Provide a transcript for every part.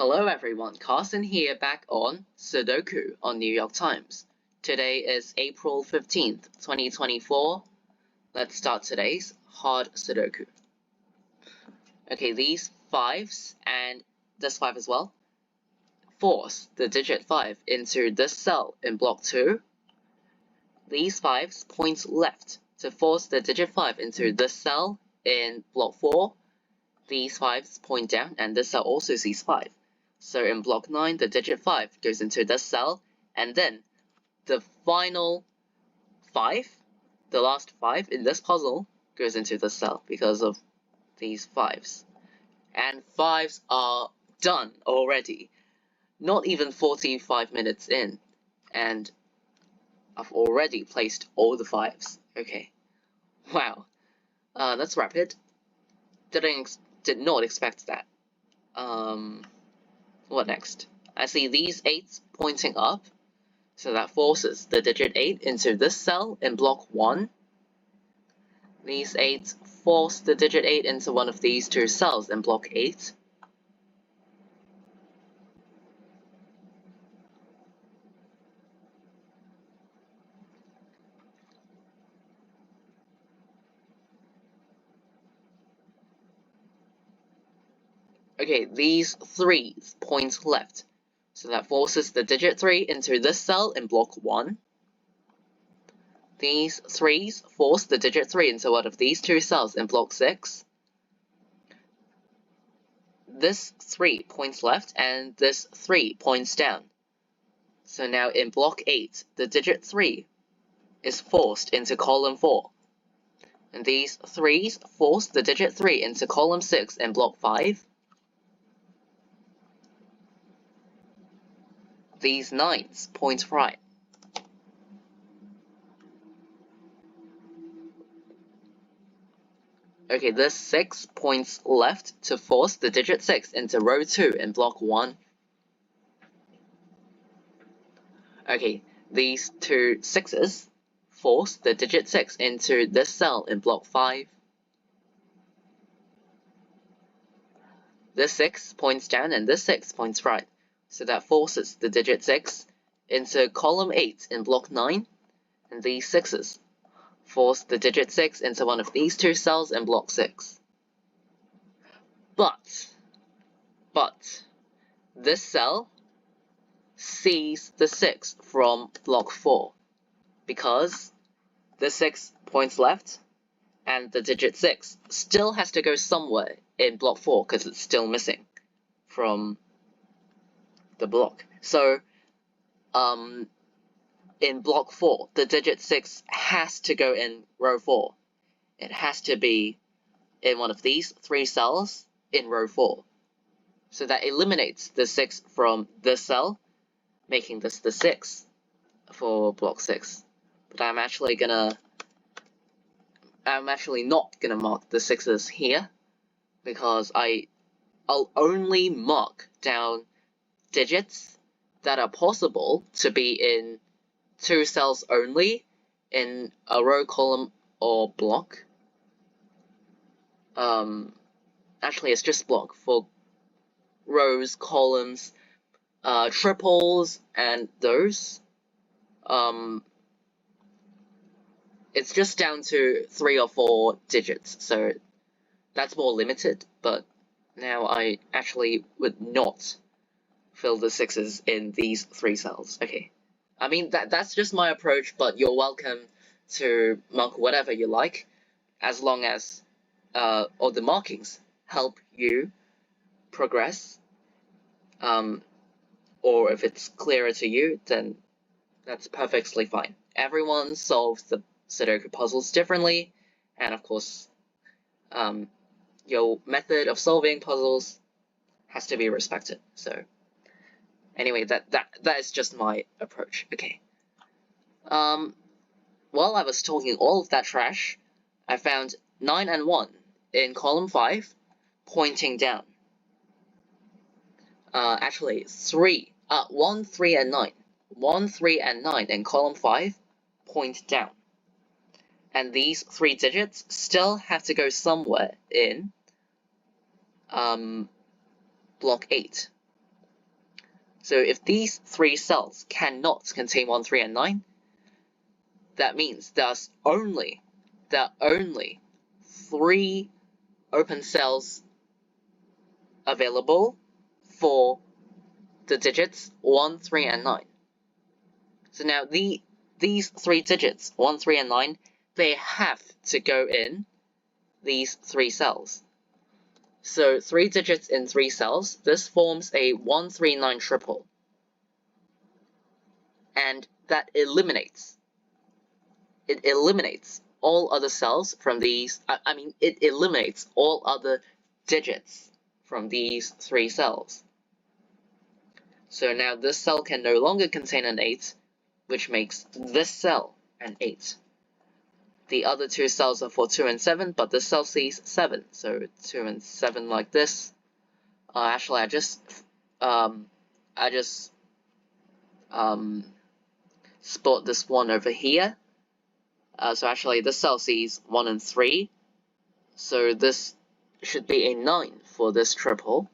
Hello everyone, Carson here back on Sudoku on New York Times. Today is April 15th, 2024. Let's start today's hard Sudoku. Okay, these fives and this 5 as well. Force the digit 5 into this cell in block 2. These 5s point left to force the digit 5 into this cell in block 4. These 5s point down and this cell also sees 5. So in block 9, the digit 5 goes into this cell, and then the final 5, the last 5 in this puzzle, goes into this cell because of these 5s. And 5s are done already. Not even 45 minutes in, and I've already placed all the 5s. Okay. Wow. That's rapid. Did not expect that. What next? I see these 8s pointing up, so that forces the digit 8 into this cell in block 1. These 8s force the digit 8 into one of these two cells in block 8. Okay, these 3s point left, so that forces the digit 3 into this cell in block 1. These 3s force the digit 3 into one of these two cells in block 6. This 3 points left, and this 3 points down. So now in block 8, the digit 3 is forced into column 4. And these 3s force the digit 3 into column 6 in block 5. These 9s point right. Okay, this 6 points left to force the digit 6 into row 2 in block 1. Okay, these two 6s force the digit 6 into this cell in block 5. This 6 points down and this 6 points right, so that forces the digit 6 into column 8 in block 9, and these 6s force the digit 6 into one of these two cells in block 6. But this cell sees the 6 from block 4, because the 6 points left, and the digit 6 still has to go somewhere in block 4 because it's still missing from the block. So, in block 4, the digit 6 has to go in row 4. It has to be in one of these 3 cells in row 4. So that eliminates the 6 from this cell, making this the 6 for block 6. But I'm actually not gonna mark the 6s here, because I'll only mark down digits that are possible to be in 2 cells only in a row, column, or block. Actually, it's just block for rows, columns, triples, and those. It's just down to 3 or 4 digits, so that's more limited, but now I actually would not fill the 6s in these 3 cells. Okay. I mean, that's just my approach, but you're welcome to mark whatever you like, as long as all the markings help you progress, or if it's clearer to you, then that's perfectly fine. Everyone solves the Sudoku puzzles differently, and of course, your method of solving puzzles has to be respected. So, anyway, that is just my approach. Okay. While I was talking all of that trash, I found 9 and 1 in column 5, pointing down. Actually, 1, 3, and 9. 1, 3, and 9 in column 5 point down. And these 3 digits still have to go somewhere in block 8. So if these 3 cells cannot contain 1, 3, and 9, that means there are only 3 open cells available for the digits 1, 3, and 9. So now these 3 digits, 1, 3, and 9, they have to go in these 3 cells. So 3 digits in 3 cells, this forms a 139 triple. And that eliminates all other cells from these, it eliminates all other digits from these 3 cells. So now this cell can no longer contain an 8, which makes this cell an 8. The other 2 cells are for 2 and 7, but this cell sees 7, so 2 and 7 like this. Actually, I just spot this one over here. So actually, this cell sees 1 and 3, so this should be a 9 for this triple.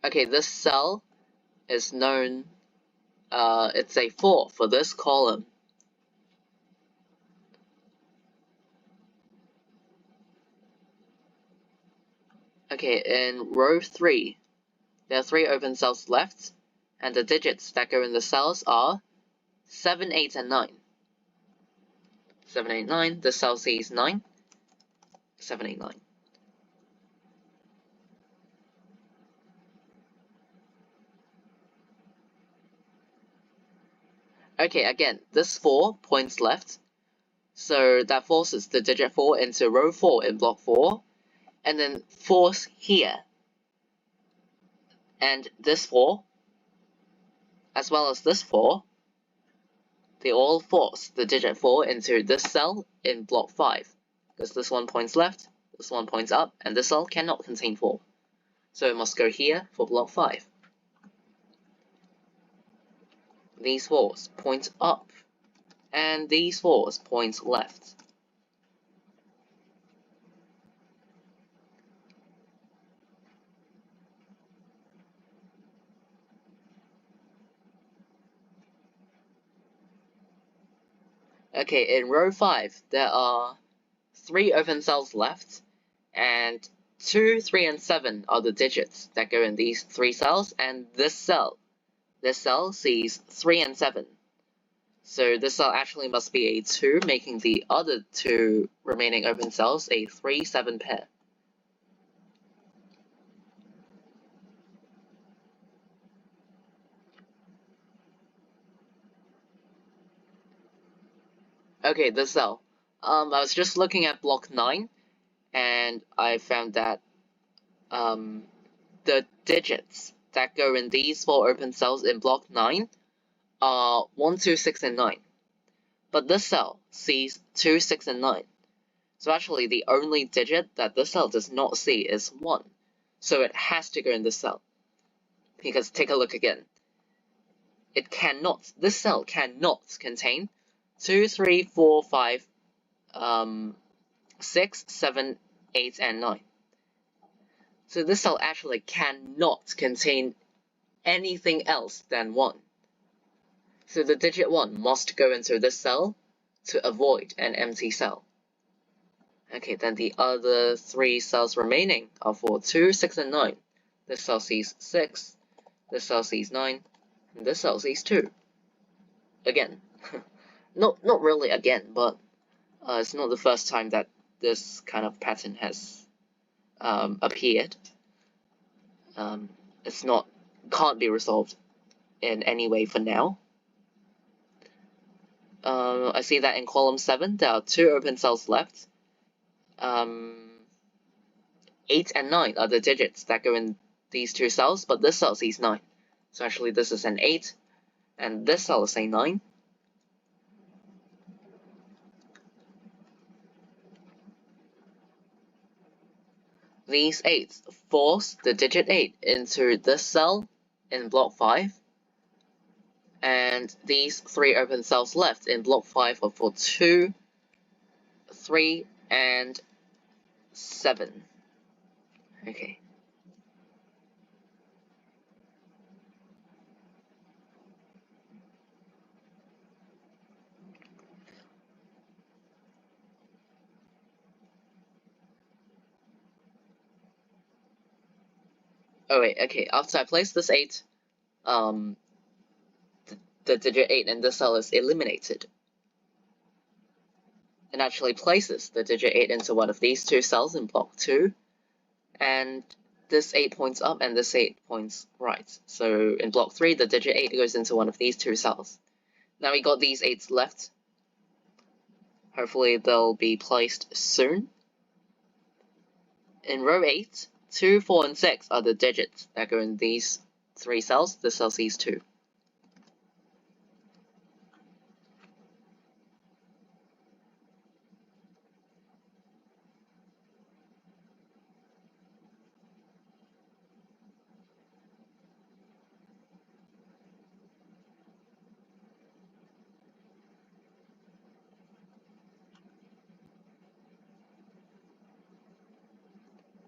Okay, this cell is known, it's a 4 for this column. Okay, in row 3, there are 3 open cells left, and the digits that go in the cells are 7, 8, and 9. 7, 8, 9, the cell sees 9, 7, 8, 9. Okay, again, this 4 points left, so that forces the digit 4 into row 4 in block 4, and then force here. And this 4, as well as this 4, they all force the digit 4 into this cell in block 5, because this one points left, this one points up, and this cell cannot contain 4. So it must go here for block 5. These 4s point up, and these 4s point left. Okay, in row 5, there are 3 open cells left, and 2, 3, and 7 are the digits that go in these 3 cells, and this cell sees 3 and 7. So this cell actually must be a 2, making the other 2 remaining open cells a 3, 7 pair. Okay, this cell. I was just looking at block 9, and I found that the digits that go in these 4 open cells in block 9 are 1, 2, 6, and 9. But this cell sees 2, 6, and 9. So actually, the only digit that this cell does not see is 1. So it has to go in this cell. Because take a look again. This cell cannot contain 2, 3, 4, 5, 6, 7, 8, and 9. So this cell actually cannot contain anything else than 1. So the digit 1 must go into this cell to avoid an empty cell. Okay, then the other 3 cells remaining are for 2, 6, and 9. This cell sees 6, this cell sees 9, and this cell sees 2. Again. Not really again, but it's not the first time that this kind of pattern has appeared. Can't be resolved in any way for now. I see that in column 7 there are 2 open cells left. 8 and 9 are the digits that go in these 2 cells, but this cell sees 9. So actually this is an 8, and this cell is a 9. These 8s force the digit 8 into this cell in block 5, and these 3 open cells left in block 5 are for 2, 3, and 7. Okay. Oh wait, okay. After I place this 8, the digit 8 in this cell is eliminated. It actually places the digit 8 into one of these two cells in block 2, and this 8 points up and this 8 points right. So in block 3, the digit 8 goes into one of these two cells. Now we got these 8s left. Hopefully they'll be placed soon. In row 8, 2, 4, and 6 are the digits that go in these 3 cells. This cell sees 2.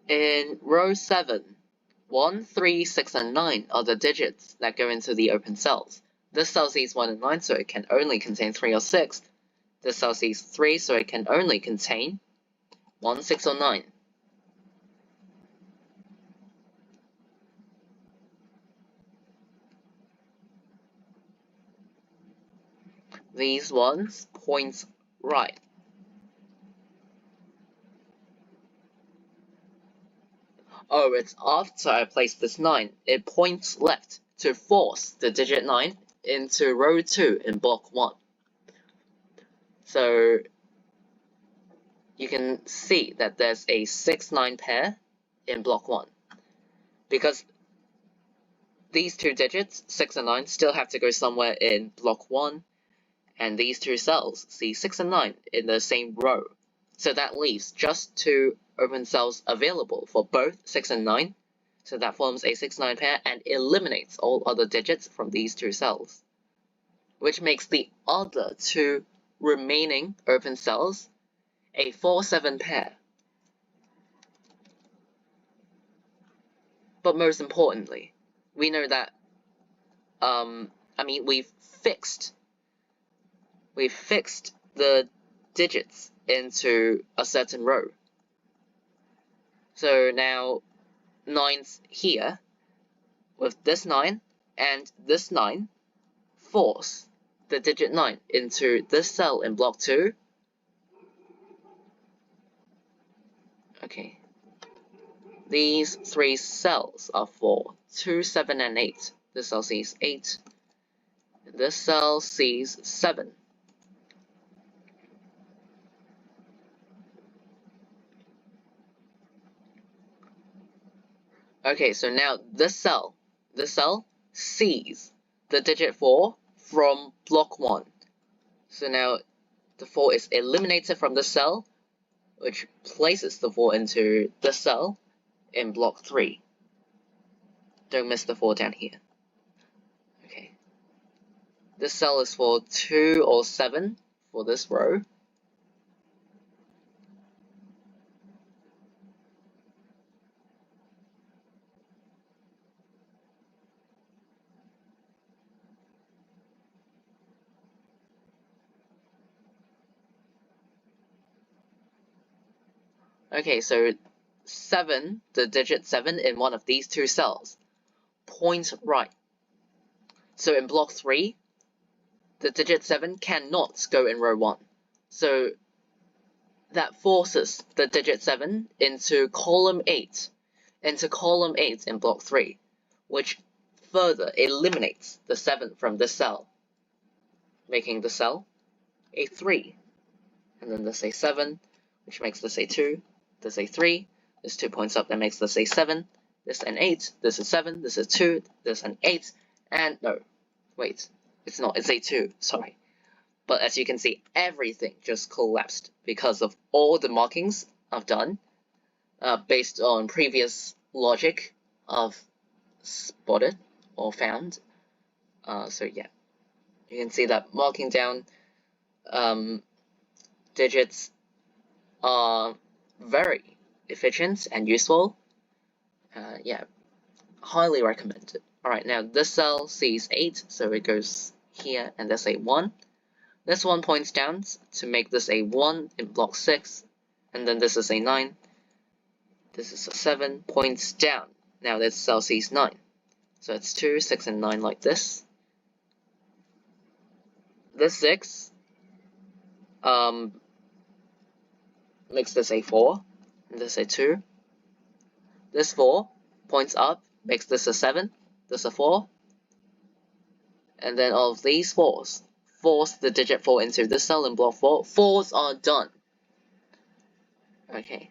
In row 7, 1, 3, 6, and 9 are the digits that go into the open cells. This cell sees 1 and 9, so it can only contain 3 or 6. This cell sees 3, so it can only contain 1, 6, or 9. These ones point right. Oh, it's after I place this 9. It points left to force the digit 9 into row 2 in block 1. So you can see that there's a 6-9 pair in block 1. Because these two digits, 6 and 9, still have to go somewhere in block 1, and these two cells see 6 and 9 in the same row. So that leaves just 2 open cells available for both 6 and 9. So that forms a 6-9 pair and eliminates all other digits from these two cells, which makes the other 2 remaining open cells a 4-7 pair. But most importantly, we know that, we've fixed the digits into a certain row. So now 9's here, with this 9 and this 9, force the digit 9 into this cell in block 2. Okay. These 3 cells are for 2, 7, and 8. This cell sees 8. This cell sees 7. Okay, so now this cell sees the digit 4 from block 1. So now the 4 is eliminated from the cell, which places the 4 into the cell in block 3. Don't miss the 4 down here. Okay. This cell is for 2 or 7 for this row. Okay, so 7, the digit 7 in one of these two cells, points right. So in block 3, the digit 7 cannot go in row 1. So that forces the digit 7 into column 8 in block 3, which further eliminates the 7 from this cell, making the cell a 3. And then this a 7, which makes this a 2, this a 3, this 2 points up, that makes this a 7, this an 8, this is 7, this is 2, this an 8, and no, wait, it's not, it's a 2, sorry. But as you can see, everything just collapsed because of all the markings I've done, based on previous logic I've spotted or found. So yeah, you can see that marking down digits are very efficient and useful. Yeah, highly recommended. Alright, now this cell sees 8, so it goes here, and there's a 1. This one points down to make this a 1 in block 6, and then this is a 9. This is a 7, points down. Now this cell sees 9. So it's 2, 6, and 9 like this. This 6 makes this a 4, and this a 2. This 4 points up, makes this a 7, this a 4. And then all of these 4s force the digit 4 into this cell in block 4. 4s are done. Okay.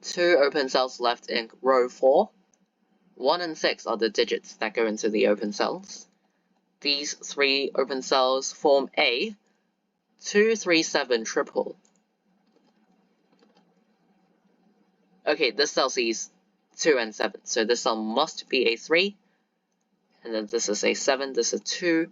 2 open cells left in row 4. 1 and 6 are the digits that go into the open cells. These 3 open cells form a 237 triple. Okay, this cell sees 2 and 7, so this cell must be a 3. And then this is a 7, this is a 2.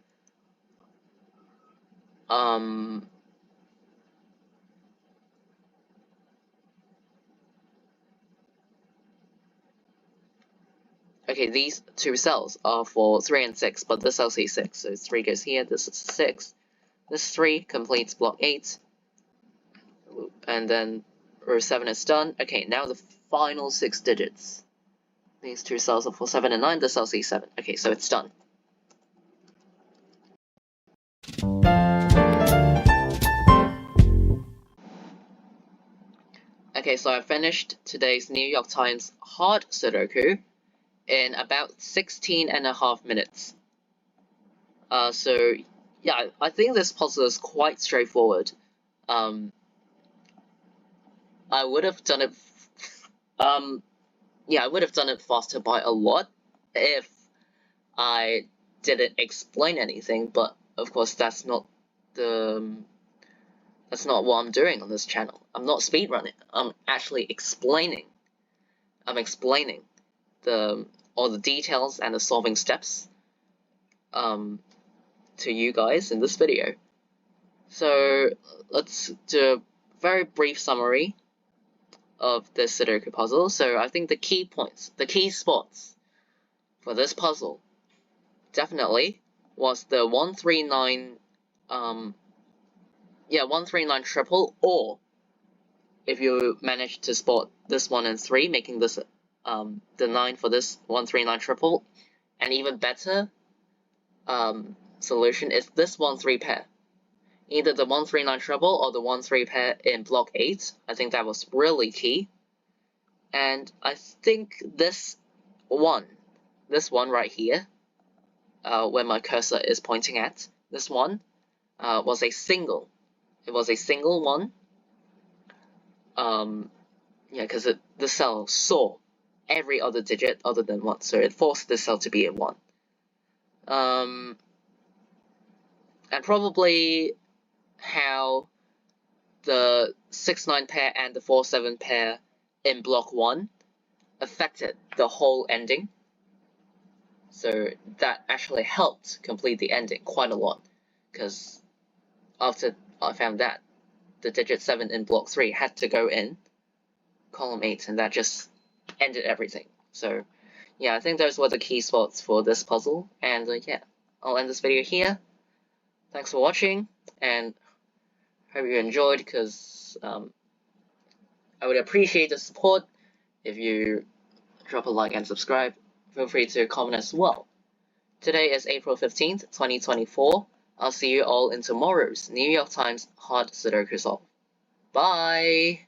Okay, these 2 cells are for 3 and 6, but this cell sees 6, so 3 goes here, this is 6. This 3 completes block 8, and then row 7 is done. Okay, now the final 6 digits. These 2 cells are for 7 and 9, this cell sees 7. Okay, so it's done. Okay, so I finished today's New York Times hard Sudoku in about 16.5 minutes. So yeah, I think this puzzle is quite straightforward. I would have done it. Yeah, I would have done it faster by a lot if I didn't explain anything. But of course, that's not what I'm doing on this channel. I'm not speedrunning. I'm actually explaining. I'm explaining all the details and the solving steps to you guys in this video. So let's do a very brief summary of this Sudoku puzzle. So I think the key points, the key spots for this puzzle definitely was the 139 139 triple, or if you manage to spot this 1 and 3, making this the 9 for this 139 triple. And even better solution is this 1-3 pair. Either the 139 triple or the 1-3 pair in block 8. I think that was really key. And I think this one right here, where my cursor is pointing at, this one was a single. It was a single one. Yeah, because the cell saw every other digit other than 1, so it forced this cell to be a 1. And probably how the 6-9 pair and the 4-7 pair in block 1 affected the whole ending. So that actually helped complete the ending quite a lot, because after I found that, the digit 7 in block 3 had to go in column 8, and that just ended everything. So yeah, I think those were the key spots for this puzzle, and yeah, I'll end this video here. Thanks for watching, and hope you enjoyed, because I would appreciate the support if you drop a like and subscribe. Feel free to comment as well. Today is April 15th, 2024. I'll see you all in tomorrow's New York Times Hard Sudoku Solve. Bye!